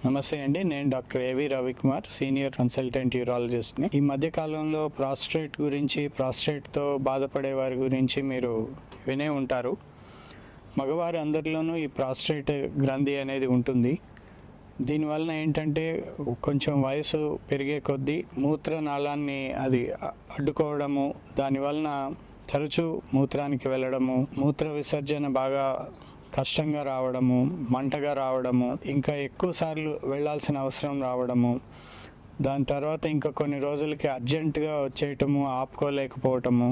నమస్తే అండి. నేను డాక్టర్ ఏవి రవికుమార్, సీనియర్ కన్సల్టెంట్ యూరాలజిస్ట్ని. ఈ మధ్య కాలంలో ప్రాస్టేట్తో బాధపడే వారి గురించి మీరు వినే ఉంటారు. మగవారి అందరిలోనూ ఈ ప్రాస్టేట్ గ్రంథి అనేది ఉంటుంది. దీనివలన ఏంటంటే కొంచెం వయసు పెరిగే కొద్దీ మూత్రనాళాన్ని అది అడ్డుకోవడము, దానివలన తరచూ మూత్రానికి వెళ్ళడము, మూత్ర విసర్జన బాగా కష్టంగా రావడము, మంటగా రావడము, ఇంకా ఎక్కువ సార్లు వెళ్ళాల్సిన అవసరం రావడము, దాని తర్వాత ఇంకా కొన్ని రోజులకి అర్జెంటుగా వచ్చేయటము, ఆపుకోలేకపోవటము,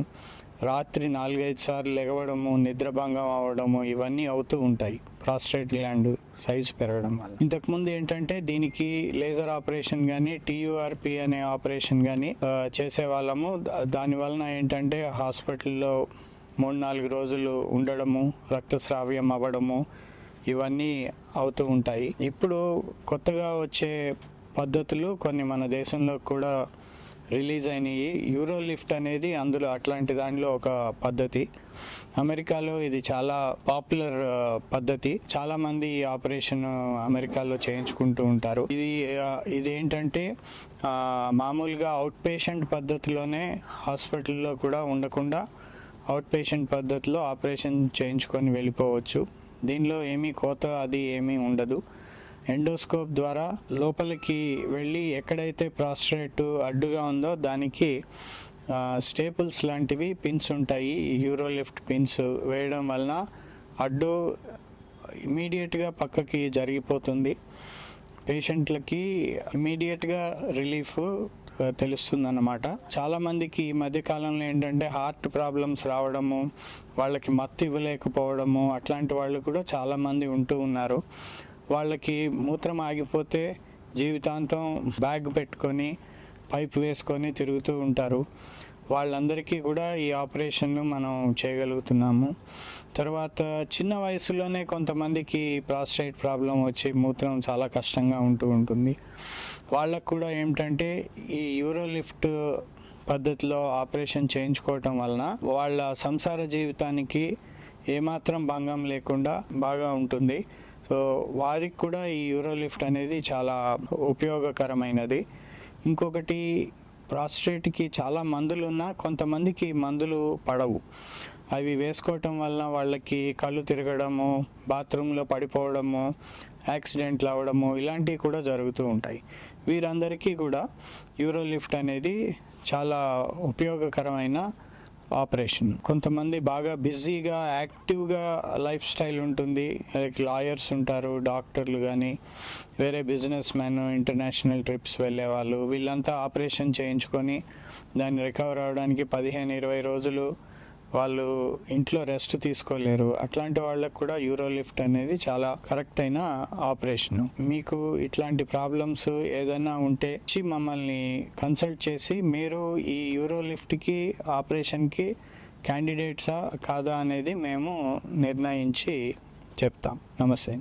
రాత్రి 4-5 సార్లు లెగవడము, నిద్రభంగం అవ్వడము, ఇవన్నీ అవుతూ ఉంటాయి ప్రాస్టేట్ గ్లాండ్ సైజు పెరగడం వల్ల. ఇంతకుముందు ఏంటంటే దీనికి లేజర్ ఆపరేషన్ కానీ, TURP అనే ఆపరేషన్ కానీ చేసేవాళ్ళము. దానివలన ఏంటంటే హాస్పిటల్లో 3-4 రోజులు ఉండడము, రక్తస్రావ్యం అవ్వడము, ఇవన్నీ అవుతూ ఉంటాయి. ఇప్పుడు కొత్తగా వచ్చే పద్ధతులు కొన్ని మన దేశంలో కూడా రిలీజ్ అయినాయి. యూరోలిఫ్ట్ అనేది అందులో అట్లాంటి దానిలో ఒక పద్ధతి. అమెరికాలో ఇది చాలా పాపులర్ పద్ధతి. చాలామంది ఈ ఆపరేషన్ అమెరికాలో చేయించుకుంటూ ఉంటారు. ఇది ఏంటంటే మామూలుగా అవుట్ పేషెంట్ పద్ధతిలోనే హాస్పిటల్లో కూడా ఉండకుండా అవుట్ పేషెంట్ పద్ధతిలో ఆపరేషన్ చేయించుకొని వెళ్ళిపోవచ్చు. దీనిలో ఏమీ కోత అది ఏమీ ఉండదు. ఎండోస్కోప్ ద్వారా లోపలికి వెళ్ళి ఎక్కడైతే ప్రాస్టేట్ అడ్డుగా ఉందో దానికి స్టేపుల్స్ లాంటివి పిన్స్ ఉంటాయి. యూరోలిఫ్ట్ పిన్స్ వేయడం వలన అడ్డు ఇమీడియట్గా పక్కకి జరిగిపోతుంది. పేషెంట్లకి ఇమీడియట్గా రిలీఫ్ తెలుస్తుంది అన్నమాట. చాలామందికి ఈ మధ్యకాలంలో ఏంటంటే హార్ట్ ప్రాబ్లమ్స్ రావడము, వాళ్ళకి మత్తు ఇవ్వలేకపోవడము, అట్లాంటి వాళ్ళు కూడా చాలామంది ఉంటూ ఉన్నారు. వాళ్ళకి మూత్రం ఆగిపోతే జీవితాంతం బ్యాగ్ పెట్టుకొని పైప్ వేసుకొని తిరుగుతూ ఉంటారు. వాళ్ళందరికీ కూడా ఈ ఆపరేషన్ మనం చేయగలుగుతున్నాము. తర్వాత చిన్న వయసులోనే కొంతమందికి ప్రాస్టేట్ ప్రాబ్లం వచ్చి మూత్రం చాలా కష్టంగా ఉంటుంది. వాళ్ళకు కూడా ఏమిటంటే ఈ యూరోలిఫ్ట్ పద్ధతిలో ఆపరేషన్ చేయించుకోవటం వలన వాళ్ళ సంసార జీవితానికి ఏమాత్రం భంగం లేకుండా బాగా ఉంటుంది. సో వారికి కూడా ఈ యూరోలిఫ్ట్ అనేది చాలా ఉపయోగకరమైనది. ఇంకొకటి, ప్రాస్టేట్కి చాలా మందులు ఉన్నా కొంతమందికి మందులు పడవు. అవి వేసుకోవటం వల్ల వాళ్ళకి కళ్ళు తిరగడము, బాత్రూంలో పడిపోవడము, యాక్సిడెంట్లు అవ్వడము, ఇలాంటివి కూడా జరుగుతూ ఉంటాయి. వీరందరికీ కూడా యూరోలిఫ్ట్ అనేది చాలా ఉపయోగకరమైన ఆపరేషన్. కొంతమంది బాగా బిజీగా యాక్టివ్గా లైఫ్ స్టైల్ ఉంటుంది. లైక్ లాయర్స్ ఉంటారు, డాక్టర్లు కానీ, వేరే బిజినెస్ మ్యాన్, ఇంటర్నేషనల్ ట్రిప్స్ వెళ్ళే వాళ్ళు, వీళ్ళంతా ఆపరేషన్ చేయించుకొని దాన్ని రికవర్ అవ్వడానికి 15-20 రోజులు వాళ్ళు ఇంట్లో రెస్ట్ తీసుకోలేరు. అట్లాంటి వాళ్ళకు కూడా యూరోలిఫ్ట్ అనేది చాలా కరెక్ట్ అయిన ఆపరేషన్. మీకు ఇట్లాంటి ప్రాబ్లమ్స్ ఏదైనా ఉంటే మమ్మల్ని కన్సల్ట్ చేసి మీరు ఈ యూరోలిఫ్ట్కి ఆపరేషన్కి క్యాండిడేట్సా కాదా అనేది మేము నిర్ణయించి చెప్తాం. నమస్తే.